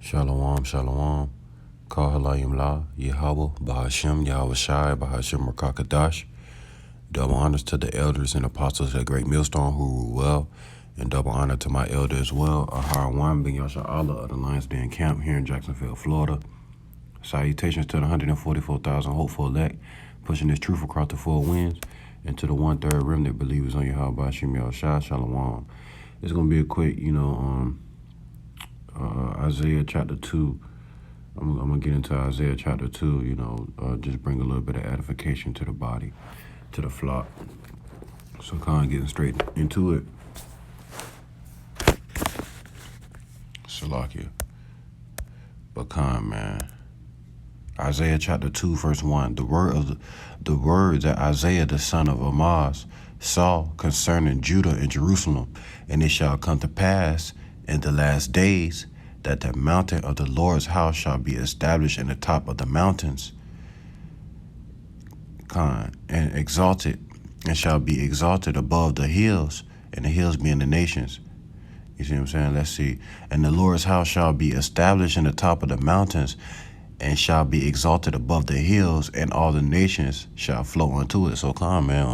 Shalom, shalom. Call Halayim La, Yahweh, Bahashem, Yahweh Shai, Bahashem Rakakadash. Double honors to the elders and apostles at Great Millstone who rule well, and double honor to my elder as well, Ahar Wan Ben Yasha Allah of the Lions Den Camp here in Jacksonville, Florida. Salutations to the 144,000 hopeful elect, pushing this truth across the four winds, and to the 1/3 remnant believers on Yahweh Bahashem Yahweh Shai, Shalom. It's going to be a quick, Isaiah chapter 2. I'm going to get into Isaiah chapter 2, just bring a little bit of edification to the body, to the flock. So kind of getting straight into it. Salakia. But kind, man. Isaiah chapter 2, verse 1. The word that Isaiah the son of Amoz saw concerning Judah and Jerusalem, and it shall come to pass in the last days that the mountain of the Lord's house shall be established in the top of the mountains, and exalted, and shall be exalted above the hills, and the hills being the nations. You see what I'm saying? Let's see. And the Lord's house shall be established in the top of the mountains, and shall be exalted above the hills, and all the nations shall flow unto it. So come, man,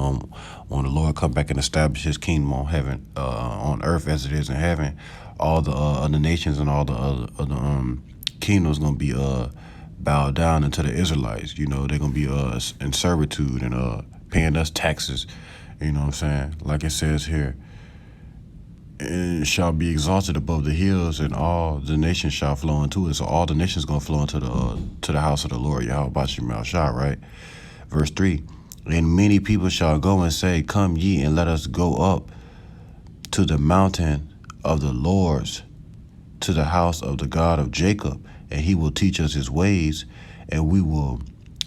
when the Lord come back and establish his kingdom on heaven, on earth as it is in heaven, all the other nations and all the other kingdoms gonna be bowed down into the Israelites. They're gonna be in servitude and paying us taxes. You know what I'm saying? Like it says here, and it shall be exalted above the hills, and all the nations shall flow into it. So all the nations gonna flow into the house of the Lord, Yahweh Bashim Shah, right? Verse 3. And many people shall go and say, come ye, and let us go up to the mountain of the Lord's, to the house of the God of Jacob, and he will teach us his ways, and we will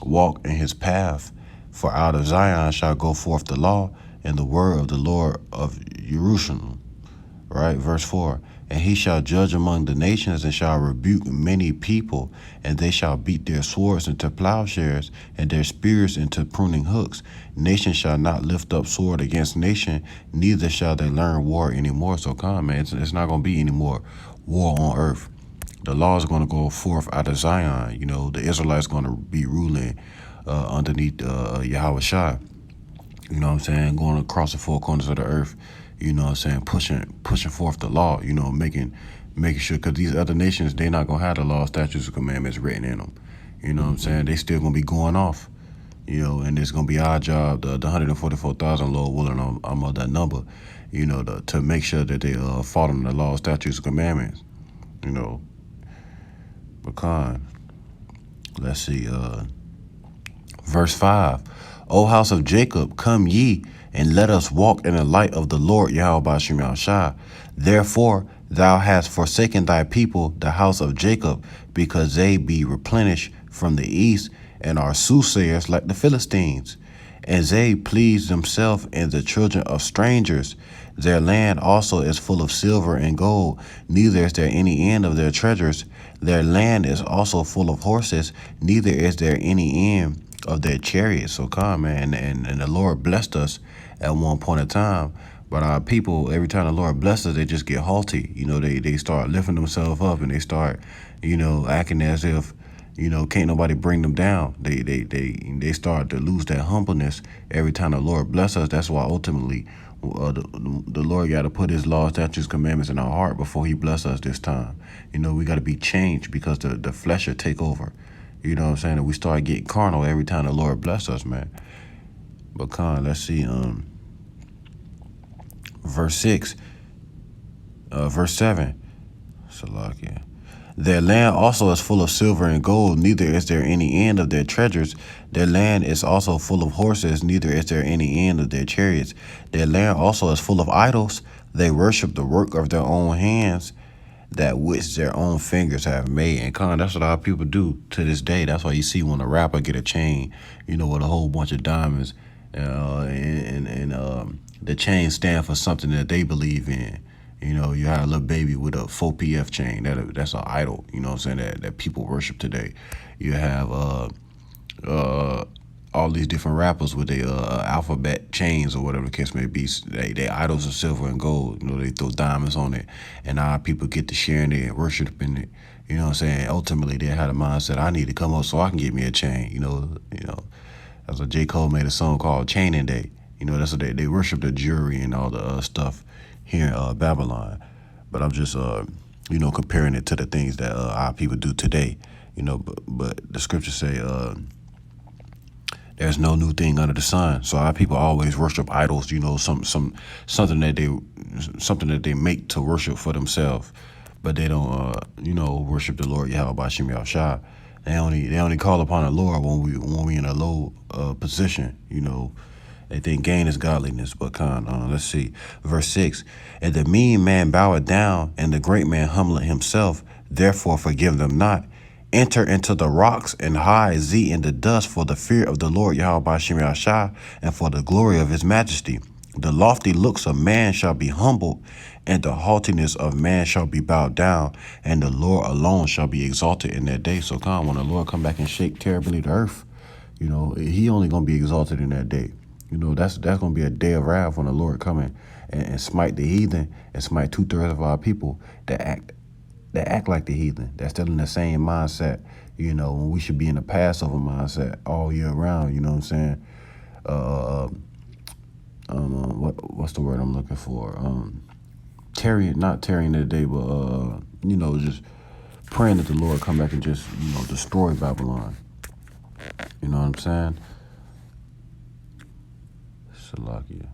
walk in his path. For out of Zion shall go forth the law, and the word of the Lord of Jerusalem. Right, verse 4. And he shall judge among the nations, and shall rebuke many people, and they shall beat their swords into plowshares, and their spears into pruning hooks. Nation shall not lift up sword against nation, neither shall they learn war anymore. So come, man, it's not going to be any more war on earth. The law is going to go forth out of Zion. The Israelites going to be ruling underneath Yahweh Shai. You know what I'm saying? Going across the four corners of the earth. You know what I'm saying? Pushing forth the law, making sure, because these other nations, they're not going to have the law, statutes, and commandments written in them. You know what I'm saying? They still going to be going off, and it's going to be our job, the 144,000, Lord willing, I'm of that number, to make sure that they follow the law, statutes, and commandments, Because, let's see, verse 5. O house of Jacob, come ye, and let us walk in the light of the Lord, Yahweh Bashim Yahweh Shai. Therefore thou hast forsaken thy people, the house of Jacob, because they be replenished from the east, and are soothsayers like the Philistines. And they please themselves in the children of strangers. Their land also is full of silver and gold, neither is there any end of their treasures. Their land is also full of horses, neither is there any end of their chariots. So come, man, and the Lord blessed us at one point in time, but our people, every time the Lord blesses us, they just get haughty. They start lifting themselves up, and they start, acting as if, can't nobody bring them down. They start to lose that humbleness every time the Lord blesses us. That's why ultimately the Lord got to put his laws, statutes, commandments in our heart before he bless us this time. We got to be changed, because the flesh will take over. You know what I'm saying? And we start getting carnal every time the Lord bless us, man. But let's see, verse 6, verse 7. Salakia. Their land also is full of silver and gold, neither is there any end of their treasures. Their land is also full of horses, neither is there any end of their chariots. Their land also is full of idols. They worship the work of their own hands, that which their own fingers have made. And that's what our people do to this day. That's why you see when a rapper get a chain, with a whole bunch of diamonds, and the chain stand for something that they believe in. You have a little baby with a 4PF chain. That's an idol, that people worship today. You have all these different rappers with their alphabet chains or whatever the case may be. They idols of silver and gold. You know, they throw diamonds on it, and our people get to sharing it and worshiping it. You know what I'm saying? Ultimately, they had a mindset: I need to come up so I can get me a chain. That's what J. Cole made a song called "Chaining Day." You know, that's what they worship the jewelry and all the stuff here in Babylon. But I'm just comparing it to the things that our people do today. But the scriptures say there's no new thing under the sun. So our people always worship idols. Something that they make to worship for themselves, but they don't worship the Lord Yahweh Bashim Yahushua. They only call upon the Lord when we in a low position. They think gain is godliness, but let's see. Verse 6, and the mean man boweth down, and the great man humbleth himself, therefore forgive them not. Enter into the rocks, and hide thee in the dust for the fear of the Lord Yahweh Bashim Yahushua, and for the glory of his majesty. The lofty looks of man shall be humbled, and the haughtiness of man shall be bowed down, and the Lord alone shall be exalted in that day. So when the Lord come back and shake terribly the earth, he only going to be exalted in that day. That's going to be a day of wrath when the Lord come in and smite the heathen and smite 2/3 of our people that act like the heathen, that's still in the same mindset, when we should be in the Passover mindset all year round. You know what I'm saying? What's the word I'm looking for? Not tarrying that day, but just praying that the Lord come back and just destroy Babylon. You know what I'm saying? Salakia.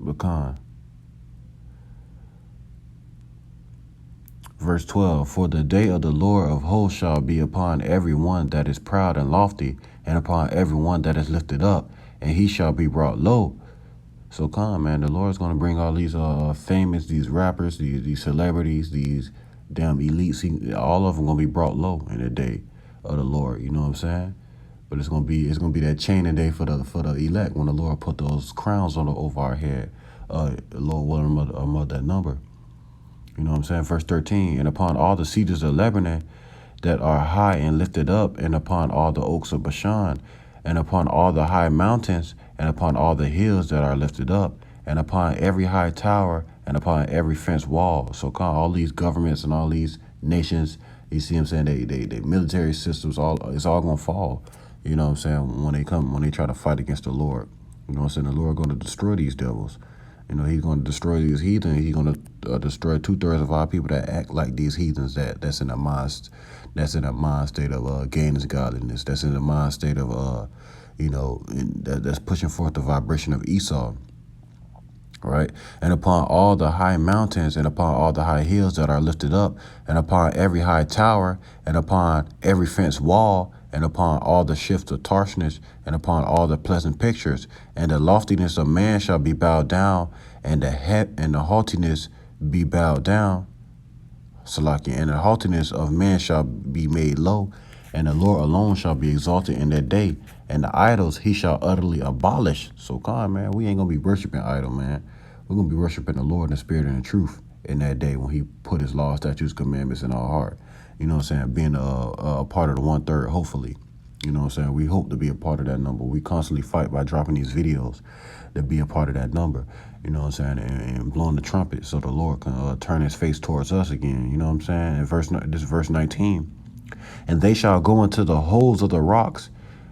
Bakan. Verse 12, for the day of the Lord of hosts shall be upon every one that is proud and lofty, and upon every one that is lifted up, and he shall be brought low. So man, the Lord's going to bring all these famous, these rappers, these celebrities, these damn elites, all of them going to be brought low in the day of the Lord. You know what I'm saying? But it's gonna be that chaining day for the elect when the Lord put those crowns over our head. The Lord will among that number. You know what I'm saying? Verse 13, and upon all the cedars of Lebanon that are high and lifted up, and upon all the oaks of Bashan, and upon all the high mountains, and upon all the hills that are lifted up, and upon every high tower, and upon every fenced wall. So all these governments and all these nations, you see what I'm saying? They military systems, it's all gonna fall. You know what I'm saying? When they try to fight against the Lord. You know what I'm saying? The Lord going to destroy these devils. He's going to destroy these heathens. He's going to destroy 2/3 of our people that act like these heathens. That's in a mind state of gain is godliness. That's in a mind state of that's pushing forth the vibration of Esau. Right? And upon all the high mountains, and upon all the high hills that are lifted up, and upon every high tower, and upon every fenced wall, and upon all the shifts of Tarshish, and upon all the pleasant pictures, and the loftiness of man shall be bowed down, and the haughtiness be bowed down. Salakia, and the haughtiness of man shall be made low, and the Lord alone shall be exalted in that day, and the idols he shall utterly abolish. So man, we ain't gonna be worshiping idol, man. We're gonna be worshiping the Lord in the spirit and in truth in that day when he put his law, statutes, commandments in our heart. You know what I'm saying? Being a part of the 1/3, hopefully. You know what I'm saying? We hope to be a part of that number. We constantly fight by dropping these videos to be a part of that number. You know what I'm saying? And blowing the trumpet so the Lord can turn his face towards us again. You know what I'm saying? In verse 19. And they shall go into the holes of the rocks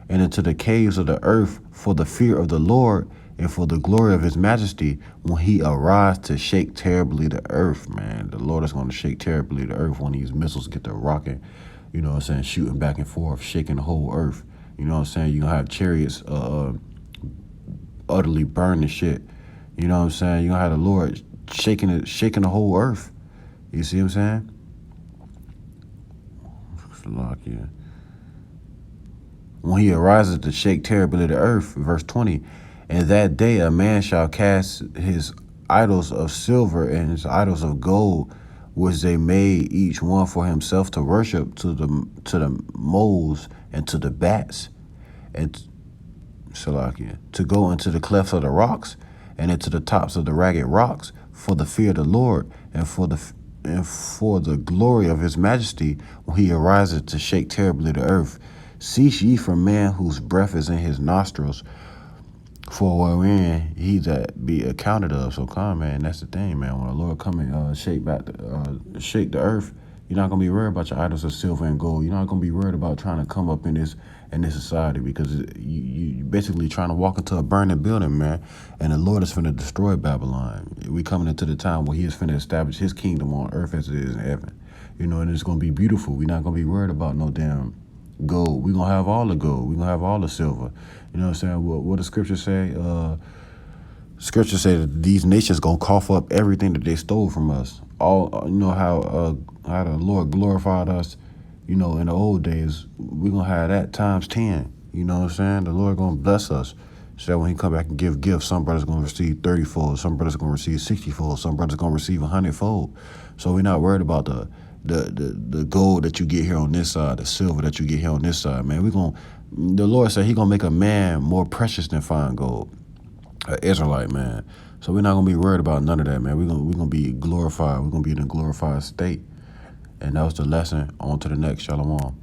and into the caves of the earth for the fear of the Lord and for the glory of his majesty when he arrives to shake terribly the earth, man. The Lord is going to shake terribly the earth when these missiles get to rocking, you know what I'm saying, shooting back and forth, shaking the whole earth. You know what I'm saying? You're going to have chariots utterly burning shit. You know what I'm saying? You're going to have the Lord shaking the whole earth. You see what I'm saying? Yeah. When he arises to shake terribly the earth, verse 20, and that day a man shall cast his idols of silver and his idols of gold, which they made each one for himself to worship, to the moles and to the bats, and to go into the clefts of the rocks and into the tops of the ragged rocks for the fear of the Lord and for the glory of his majesty when he arises to shake terribly the earth. Cease ye from man whose breath is in his nostrils, for wherein he that be accounted of. So come, man, that's the thing, man. When the Lord come and shake the earth, you're not gonna be worried about your idols of silver and gold. You're not gonna be worried about trying to come up in this society, because you basically trying to walk into a burning building, man. And the Lord is finna destroy Babylon. We coming into the time where He is finna establish His kingdom on earth as it is in heaven. And it's gonna be beautiful. We're not gonna be worried about no damn gold. We're gonna have all the gold. We're gonna have all the silver. You know what I'm saying? What the scripture say? Scripture say that these nations gonna cough up everything that they stole from us. All how the Lord glorified us. In the old days, we gonna have that times 10. You know what I'm saying? The Lord gonna bless us. So when He come back and give gifts, some brothers gonna receive 30-fold, some brothers gonna receive 60-fold, some brothers gonna receive 100-fold. So we're not worried about the gold that you get here on this side, the silver that you get here on this side, man. The Lord said He gonna make a man more precious than fine gold, an Israelite man. So we're not gonna be worried about none of that, man. We're gonna be glorified. We're gonna be in a glorified state. And that was the lesson. On to the next. Shalom.